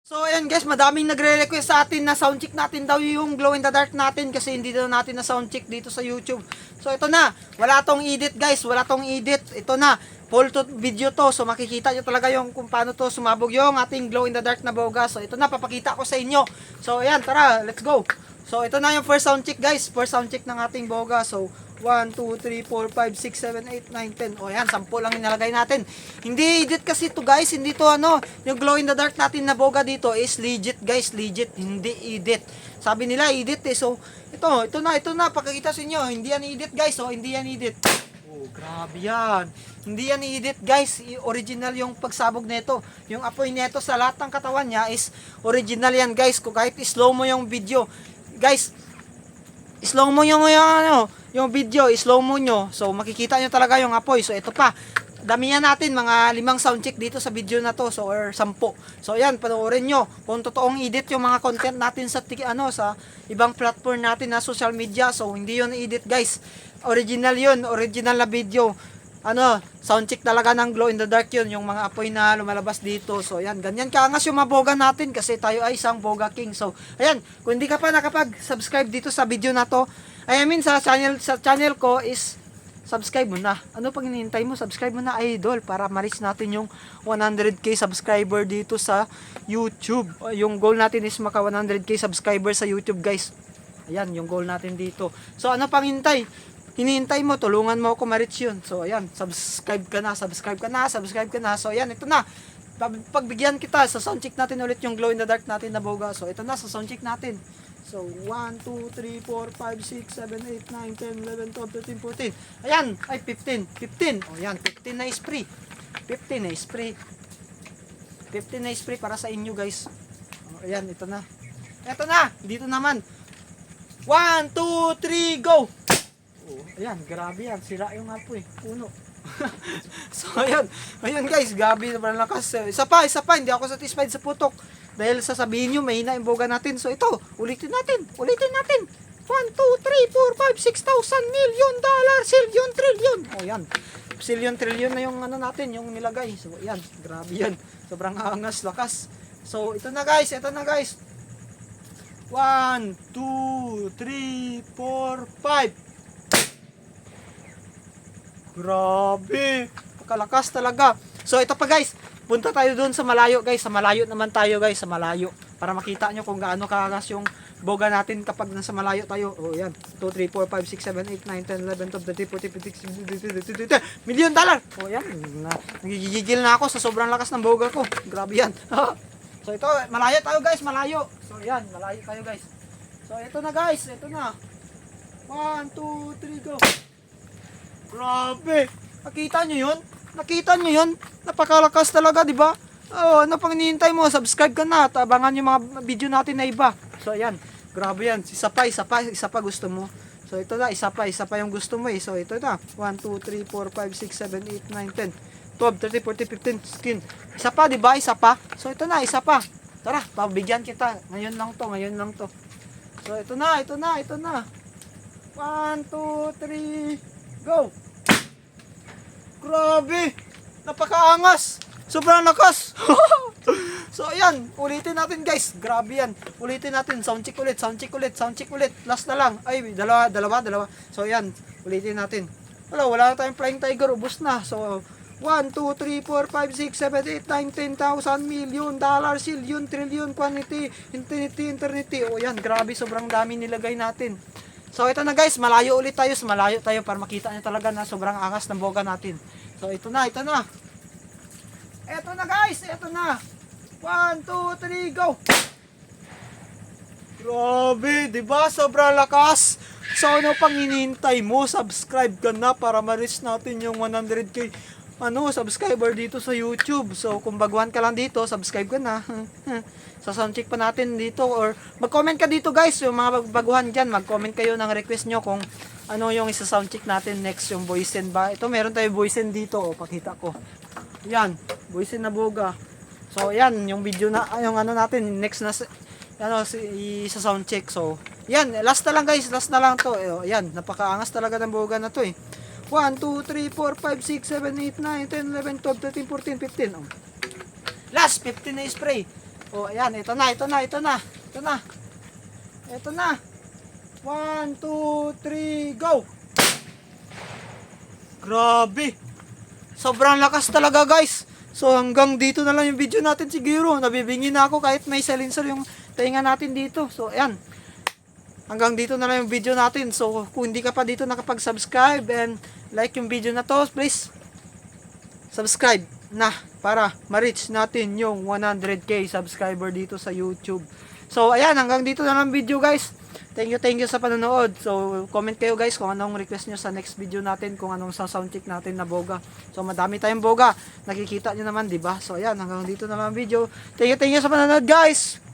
So ayan guys, madaming nagre-request sa atin na soundcheck natin daw yung glow in the dark natin kasi hindi daw natin na soundcheck dito sa YouTube. So ito na, wala tong edit guys, wala tong edit. Ito na, full to video to. So makikita nyo talaga yung kung paano to sumabog yung ating glow in the dark na boga. So ito na, papakita ko sa inyo. So ayan, tara, let's go. So ito na yung first soundcheck guys, first soundcheck ng ating boga. So 1, 2, 3, 4, 5, 6, 7, 8, 9, 10. O yan, 10 lang inalagay natin. Hindi edit kasi to guys, hindi to ano, yung glow in the dark natin na boga dito is legit guys, legit, hindi edit. Sabi nila edit eh. So ito na, pakikita sa inyo, hindi yan edit guys, oh, hindi yan edit. Oh, grabe yan. Hindi yan edit guys, original yung pagsabog nito. Yung apoy nito sa lahat ng katawan niya is original yan guys. Kung kahit slow mo yung video, guys, slow mo yung video, slow mo nyo. So makikita nyo talaga yung apoy. So ito pa, damihan natin mga 5 sound check dito sa video na to, so or 10. So ayan, panoorin nyo kung totoong edit yung mga content natin sa sa ibang platform natin na social media. So hindi yun edit guys, original yun, original na video. Sound check talaga ng glow in the dark yun, yung mga apoy na lumalabas dito. So ayan, ganyan kaangas yung maboga natin kasi tayo ay isang boga king. So ayan, kung hindi ka pa nakapag-subscribe dito sa video na to, I mean sa channel ko is subscribe mo na. Ano pang hinihintay mo? Subscribe mo na idol para ma-reach natin yung 100k subscriber dito sa YouTube. Yung goal natin is maka 100k subscriber sa YouTube guys. Ayan, yung goal natin dito. So ano pang hinihintay mo? Tulungan mo ako ma-reach yun. So ayan, subscribe ka na. So ayan, ito na. Pagbigyan kita, sa soundcheck natin ulit yung glow in the dark natin na boga. So ito na, sa soundcheck natin. So 1, 2, 3, 4, 5, 6, 7, 8, 9, 10, 11, 12, 13, 14. Ayan, ay 15. O yan, 15 na spray. 15 na spray. 15 na spray para sa inyo guys. O, ayan, ito na. Ito na, dito naman. 1, 2, 3, go! Oh, ayan, grabe yan. Sira yung apoy. Puno. So, ayun guys, gabi na lakas. Isa pa, hindi ako satisfied sa putok. Dahil sasabihin nyo, mahina yung boga natin. So, ito, ulitin natin. 1, 2, 3, 4, 5, 6,000 million dollar, silyon, trillion. O, yan. Silyon, trillion na yung natin, yung nilagay. So, yan, grabe yan. Sobrang angas, lakas. So, ito na guys. 1, 2, 3, 4, 5. Grabe, kalakas talaga. So ito pa guys, punta tayo doon sa malayo guys. Sa malayo naman tayo guys, sa malayo. Para makita nyo kung gaano kalakas yung boga natin kapag nasa malayo tayo. Oh yan, 2, 3, 4, 5, 6, 7, 8, 9, 10, 11, 12, 13, 14, 15, 16, 17, 18. Million dollar! Oh yan, nagigigil na ako sa sobrang lakas ng boga ko. Grabe yan. So ito, malayo tayo guys, malayo. So yan, malayo tayo guys. So ito na guys, ito na. 1, 2, 3, go! Grabe. Nakita nyo yun? Napakalakas talaga, di ba? Oh, ano pang hinihintay mo? Subscribe ka na. Abangan yung mga video natin na iba. So, ayan. Grabe yan. Isa pa gusto mo. So, ito na. Isa pa yung gusto mo eh. So, ito na. 1, 2, 3, 4, 5, 6, 7, 8, 9, 10, 12, 13, 14, 15, 16. Isa pa, di ba? Isa pa. So, ito na. Isa pa. Tara, pabigyan kita. Ngayon lang to. So, ito na. 1, 2, 3, go! Grabe! Napakaangas! Sobrang lakas! So ayan, ulitin natin guys. Grabe yan. Ulitin natin. Sound check ulit. Last na lang. Ay, dalawa. So ayan, ulitin natin. Wala na tayong flying tiger. Ubus na. So 1, 2, 3, 4, 5, 6, 7, 8, 9, 10,000 million dollar, silyon, trillion, quantity, infinity. O yan, grabe. Sobrang dami nilagay natin. So ito na guys, malayo tayo para makita nyo talaga na sobrang angas ng boga natin. So ito na. Ito na guys, 1, 2, 3, go! Grabe, diba? Sobrang lakas. So ano pang hinihintay mo? Subscribe ka na para ma-reach natin yung 100k subscriber dito sa YouTube. So kung baguhan ka lang dito, subscribe ka na. Sa soundcheck pa natin dito, or mag-comment ka dito guys, yung mga baguhan dyan, mag-comment kayo ng request nyo kung ano yung isa soundcheck natin next, yung Boysen ba. Ito meron tayo Boysen dito, pakita ko. Yan, Boysen na boga. So yan, yung video na, yung natin, next na, sa soundcheck. So yan, last na lang guys, last na lang to. Yan, napakaangas talaga ng boga na to eh. 1, 2, 3, 4, 5, 6, 7, 8, 9, 10, 11, 12, 13, 14, 15. Last, 15 na spray. Oh, ayan, ito na. Ito na. 1, 2, 3, go! Grabe! Sobrang lakas talaga, guys. So, hanggang dito na lang yung video natin siguro. Nabibingi na ako kahit may silencer yung tainga natin dito. So, ayan. Hanggang dito na lang yung video natin. So, kung hindi ka pa dito nakapag-subscribe and like yung video na to, please subscribe na para ma-reach natin yung 100k subscriber dito sa YouTube. So, ayan, hanggang dito na lang video, guys. Thank you sa panonood. So, comment kayo, guys, kung anong request nyo sa next video natin, kung anong sa soundcheck natin na boga. So, madami tayong boga. Nakikita nyo naman, di ba? So, ayan, hanggang dito na lang video. Thank you sa panonood, guys.